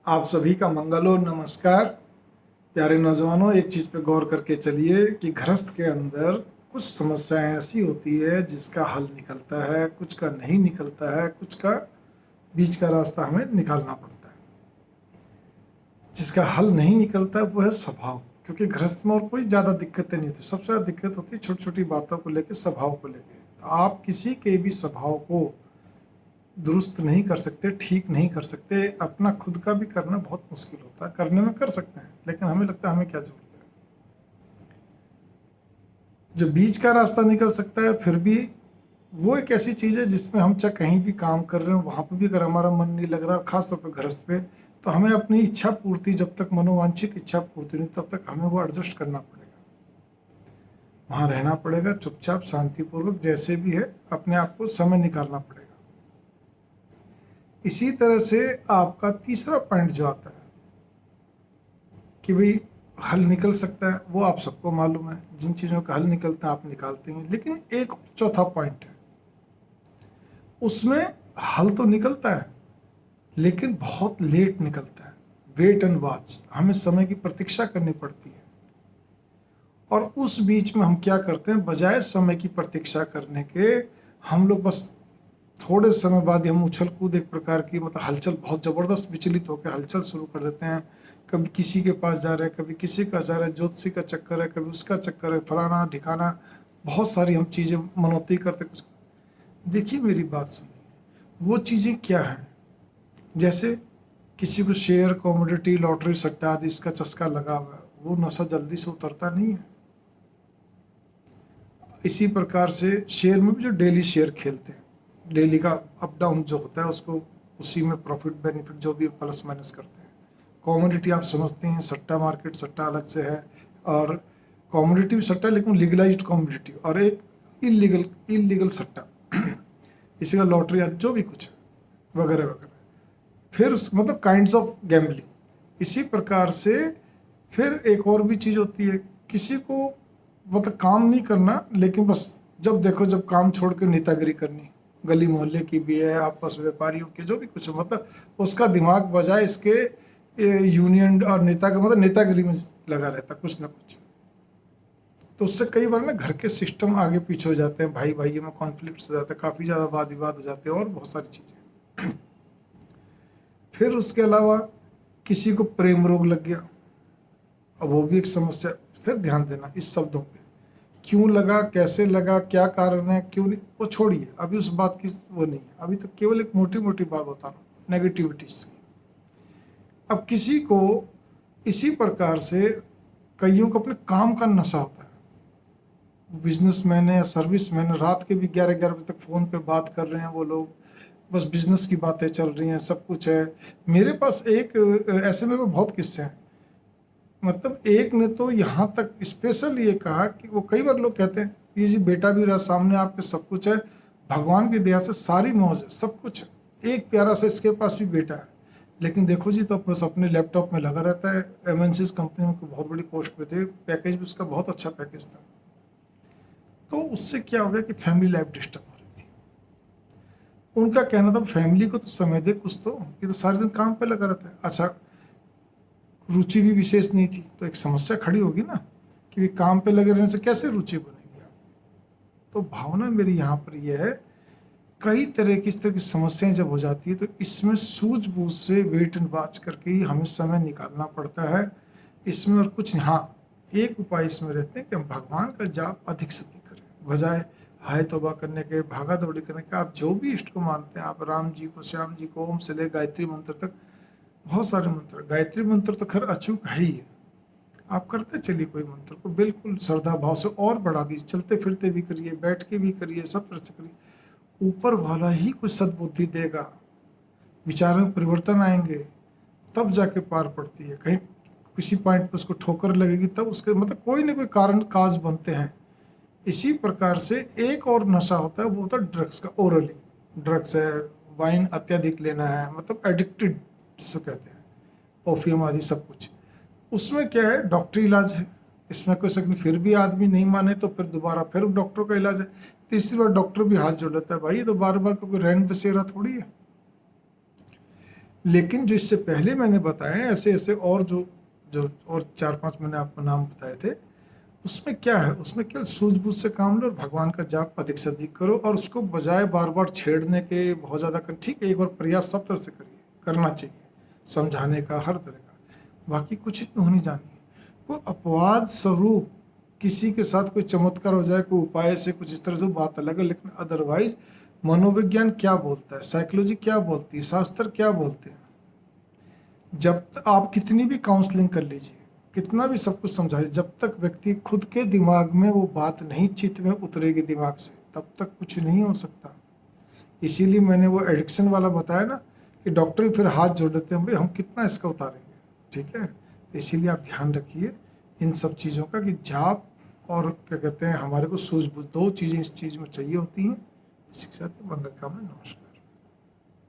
आप सभी का मंगल हो। नमस्कार प्यारे नौजवानों, एक चीज़ पे गौर करके चलिए कि गृहस्थ के अंदर कुछ समस्याएं ऐसी होती है जिसका हल निकलता है, कुछ का नहीं निकलता है, कुछ का बीच का रास्ता हमें निकालना पड़ता है। जिसका हल नहीं निकलता वो है स्वभाव, क्योंकि गृहस्थ में और कोई ज़्यादा दिक्कतें नहीं होती। सबसे ज़्यादा दिक्कत होती है छोटी छोटी बातों को लेकर, स्वभाव को लेकर। तो आप किसी के भी स्वभाव को दुरुस्त नहीं कर सकते, ठीक नहीं कर सकते। अपना खुद का भी करना बहुत मुश्किल होता है। करने में कर सकते हैं, लेकिन हमें लगता है हमें क्या जरूरत है। जो बीच का रास्ता निकल सकता है, फिर भी वो एक ऐसी चीज़ है जिसमें हम चाहे कहीं भी काम कर रहे हो, वहाँ पे भी अगर हमारा मन नहीं लग रहा, खासतौर पर गृहस्थ पे, तो हमें अपनी इच्छा पूर्ति, जब तक मनोवांछित इच्छा पूर्ति नहीं, तब तक हमें वो एडजस्ट करना पड़ेगा। वहाँ रहना पड़ेगा चुपचाप, शांतिपूर्वक, जैसे भी है अपने आप को समय निकालना पड़ेगा। इसी तरह से आपका तीसरा पॉइंट जो आता है कि भाई हल निकल सकता है, वो आप सबको मालूम है। जिन चीज़ों का हल निकलता है आप निकालते हैं, लेकिन एक चौथा पॉइंट है, उसमें हल तो निकलता है लेकिन बहुत लेट निकलता है। वेट एंड वॉच, हमें समय की प्रतीक्षा करनी पड़ती है। और उस बीच में हम क्या करते हैं, बजाय समय की प्रतीक्षा करने के, हम लोग बस थोड़े समय बाद ही हम उछल कूद एक प्रकार की, मतलब हलचल, बहुत ज़बरदस्त विचलित होकर हलचल शुरू कर देते हैं। कभी किसी के पास जा रहे हैं, कभी किसी का जा रहे हैं, ज्योतिषी का चक्कर है, कभी उसका चक्कर है, फलाना ढिकाना, बहुत सारी हम चीज़ें मनौती करते कुछ। देखिए मेरी बात सुनिए, वो चीज़ें क्या हैं, जैसे किसी को शेयर, कॉमोडिटी, लॉटरी, सट्टा आदि इसका चस्का लगा हुआ है, वो नशा जल्दी से उतरता नहीं है। इसी प्रकार से शेयर में भी जो डेली शेयर खेलते हैं, डेली का अप डाउन जो होता है, उसको उसी में प्रॉफिट बेनिफिट जो भी प्लस माइनस करते हैं। कॉमोडिटी आप समझते हैं, सट्टा मार्केट, सट्टा अलग से है, और कॉमोडिटी भी सट्टा, लेकिन लीगलाइज्ड कॉमोडिटी, और एक इलीगल इलीगल सट्टा इसी का लॉटरी आदि जो भी कुछ है, वगैरह वगैरह। फिर मतलब काइंड्स ऑफ गैम्बलिंग। इसी प्रकार से फिर एक और भी चीज़ होती है, किसी को मतलब काम नहीं करना, लेकिन बस जब देखो जब काम छोड़ के नेतागिरी करनी, गली मोहल्ले की भी है, आपस व्यापारियों की जो भी कुछ है, मतलब उसका दिमाग बजाय इसके यूनियन और नेता का, मतलब नेतागिरी में लगा रहता कुछ ना कुछ। तो उससे कई बार ना घर के सिस्टम आगे पीछे हो जाते हैं, भाई भाइयों में कॉन्फ्लिक्ट हो जाता है, काफ़ी ज़्यादा वाद विवाद हो जाते हैं, और बहुत सारी चीज़ें। फिर उसके अलावा किसी को प्रेम रोग लग गया, अब वो भी एक समस्या। फिर ध्यान देना इस शब्दों पे, क्यों लगा, कैसे लगा, क्या कारण है, क्यों नहीं, वो छोड़िए, अभी उस बात की वो नहीं है। अभी तो केवल एक मोटी मोटी बात बता रहा हूँ, नेगेटिविटीज की। अब किसी को इसी प्रकार से, कईयों को अपने काम का नशा होता है, बिजनेसमैन है या सर्विसमैन है, रात के भी 11-11 बजे तक फ़ोन पे बात कर रहे हैं वो लोग, बस बिजनेस की बातें चल रही हैं, सब कुछ है। मेरे पास एक ऐसे में बहुत किस्से हैं। मतलब एक ने तो यहाँ तक स्पेशल ये कहा कि वो, कई बार लोग कहते हैं ये जी बेटा भी रहा सामने आपके, सब कुछ है, भगवान की दया से सारी मौज है, सब कुछ है, एक प्यारा सा इसके पास भी बेटा है, लेकिन देखो जी तो बस अपने लैपटॉप में लगा रहता है। एमएनसी कंपनी में बहुत बड़ी पोस्ट पे थे, पैकेज भी उसका बहुत अच्छा पैकेज था। तो उससे क्या हो गया कि फैमिली लाइफ डिस्टर्ब हो रही थी। उनका कहना था फैमिली को तो समय दे कुछ, तो ये तो सारे दिन काम पे लगा रहता है। अच्छा, रुचि भी विशेष नहीं थी, तो एक समस्या खड़ी होगी ना कि भी काम पे लगे रहने से कैसे रुचि बनेगी। तो भावना मेरी यहाँ पर यह है, कई तरह की इस तरह की समस्याएं जब हो जाती है, तो इसमें सूझबूझ से वेट एंड वॉच करके ही हमें समय निकालना पड़ता है इसमें। और कुछ, हाँ, एक उपाय इसमें रहते हैं कि हम भगवान का जाप अधिक से अधिक करें, बजाय हाय तौबा करने के, भागा दौड़ी करने के। आप जो भी इष्ट को मानते हैं, आप राम जी को, श्याम जी को, ओम से ले गायत्री मंत्र तक, बहुत सारे मंत्र। गायत्री मंत्र तो खैर अचूक है ही है, आप करते चलिए कोई मंत्र को बिल्कुल श्रद्धा भाव से, और बढ़ा दीजिए, चलते फिरते भी करिए, बैठ के भी करिए, सब तरह से करिए। ऊपर वाला ही कुछ सद्बुद्धि देगा, विचारों में परिवर्तन आएंगे, तब जाके पार पड़ती है। कहीं किसी पॉइंट पर उसको ठोकर लगेगी, तब उसके मतलब कोई ना कोई कारण काज बनते हैं। इसी प्रकार से एक और नशा होता है, वो होता है ड्रग्स का। ओरली ड्रग्स है, वाइन अत्यधिक लेना है, मतलब एडिक्टेड जिसको कहते हैं, ओफियम आदि सब कुछ। उसमें क्या है, डॉक्टरी इलाज है, इसमें कोई शक नहीं। फिर भी आदमी नहीं माने तो फिर दोबारा फिर डॉक्टर का इलाज है। तीसरी बार डॉक्टर भी हाथ जोड़ लेता है, भाई ये तो बार बार कोई रैन बसेरा थोड़ी है। लेकिन जो इससे पहले मैंने बताए ऐसे ऐसे और जो जो और 4-5 मैंने आपको नाम बताए थे, उसमें क्या है, उसमें केवल सूझबूझ से काम लो और भगवान का जाप अधिक से अधिक करो, और उसको बजाय बार बार छेड़ने के बहुत ज़्यादा कर, ठीक है, एक बार प्रयास सब तरह से करिए, करना चाहिए, समझाने का हर तरह का, बाकी कुछ नहीं होनी जानी है। कोई अपवाद स्वरूप किसी के साथ कोई चमत्कार हो जाए, कोई उपाय से कुछ इस तरह से, बात अलग है, लेकिन अदरवाइज मनोविज्ञान क्या बोलता है, साइकोलॉजी क्या बोलती है, शास्त्र क्या बोलते हैं, जब तक आप कितनी भी काउंसलिंग कर लीजिए, कितना भी सब कुछ समझा लीजिए, जब तक व्यक्ति खुद के दिमाग में वो बात नहीं चित्त में उतरेगी दिमाग से, तब तक कुछ नहीं हो सकता। इसीलिए मैंने वो एडिक्शन वाला बताया ना, कि डॉक्टर फिर हाथ जोड़ देते हैं, भाई हम कितना इसका उतारेंगे, ठीक है। तो इसीलिए आप ध्यान रखिए इन सब चीज़ों का, कि जाप और क्या कहते हैं, हमारे को सूझबूझ, दो चीज़ें इस चीज़ में चाहिए होती हैं। इसी के साथ मंगल कामना, नमस्कार।